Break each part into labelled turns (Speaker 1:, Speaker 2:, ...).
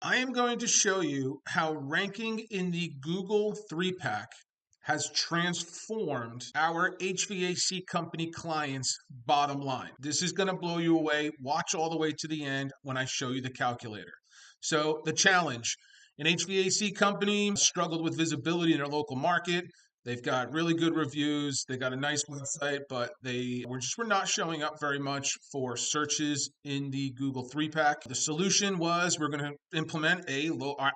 Speaker 1: I am going to show you how ranking in the Google 3-pack has transformed our HVAC company clients' bottom line. This is going to blow you away. Watch all the way to the end when I show you the calculator. So the challenge, an HVAC company struggled with visibility in their local market. They've got really good reviews. They got a nice website, but they were not showing up very much for searches in the Google 3-pack. The solution was we're going to implement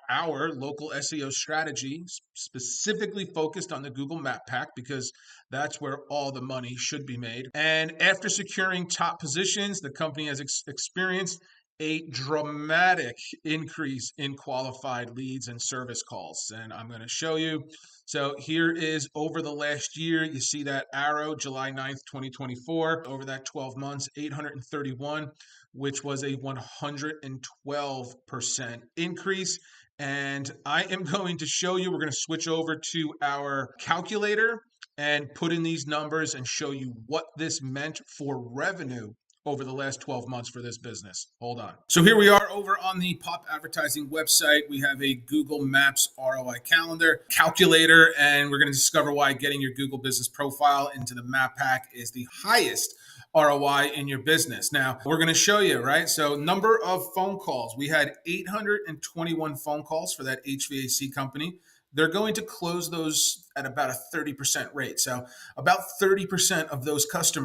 Speaker 1: our local SEO strategy specifically focused on the Google Map Pack because that's where all the money should be made. And after securing top positions, the company has experienced a dramatic increase in qualified leads and service calls. And I'm going to show you. So here is over the last year. You see that arrow, July 9th, 2024. Over that 12 months, 831, which was a 112% increase. And I am going to show you, we're going to switch over to our calculator and put in these numbers and show you what this meant for revenue over the last 12 months for this business. Hold on. So here we are over on the Pop Advertising website. We have a Google Maps ROI calendar calculator, and we're going to discover why getting your Google business profile into the Map Pack is the highest ROI in your business. Now, we're going to show you, right? So number of phone calls. We had 821 phone calls for that HVAC company. They're going to close those at about a 30% rate. So about 30% of those calls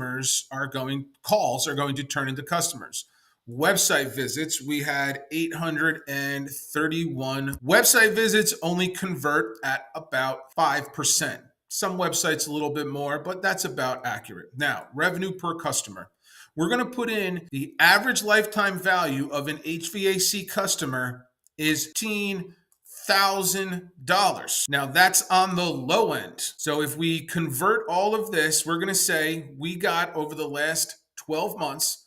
Speaker 1: are going to turn into customers. Website visits, we had 831. Website visits only convert at about 5%. Some websites a little bit more, but that's about accurate. Now, revenue per customer. We're going to put in the average lifetime value of an HVAC customer is $1,000. Now that's on the low end. So if we convert all of this, we're going to say we got over the last 12 months,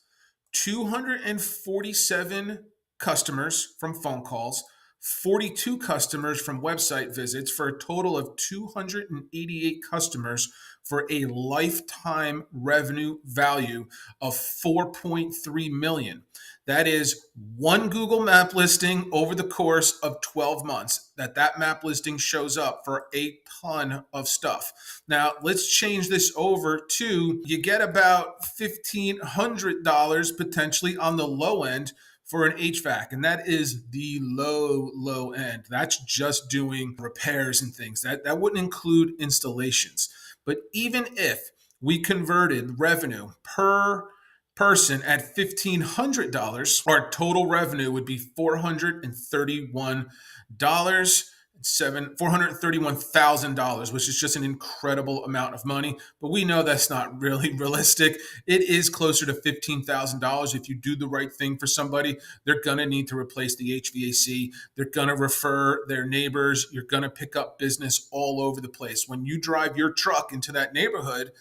Speaker 1: 247 customers from phone calls, 42 customers from website visits for a total of 288 customers for a lifetime revenue value of 4.3 million. That is one Google map listing over the course of 12 months that map listing shows up for a ton of stuff. Now, let's change this over to you get about $1,500 potentially on the low end for an HVAC, and that is the low end. That's just doing repairs and things. That wouldn't include installations. But even if we converted revenue per person at $1,500, our total revenue would be $431,000, which is just an incredible amount of money. But we know that's not really realistic. It is closer to $15,000. If you do the right thing for somebody, they're going to need to replace the HVAC. They're going to refer their neighbors. You're going to pick up business all over the place. When you drive your truck into that neighborhood,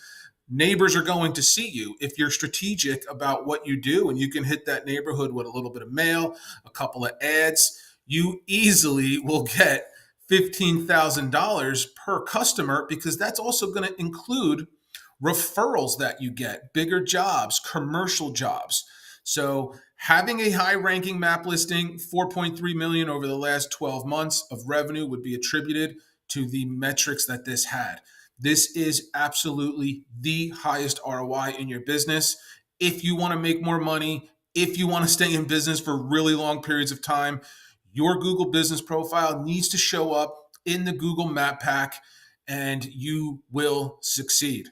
Speaker 1: neighbors are going to see you if you're strategic about what you do, and you can hit that neighborhood with a little bit of mail, a couple of ads. You easily will get $15,000 per customer, because that's also going to include referrals that you get, bigger jobs, commercial jobs. So having a high ranking map listing, 4.3 million over the last 12 months of revenue would be attributed to the metrics that this had. This is absolutely the highest ROI in your business. If you want to make more money, if you want to stay in business for really long periods of time, your Google business profile needs to show up in the Google Map Pack, and you will succeed.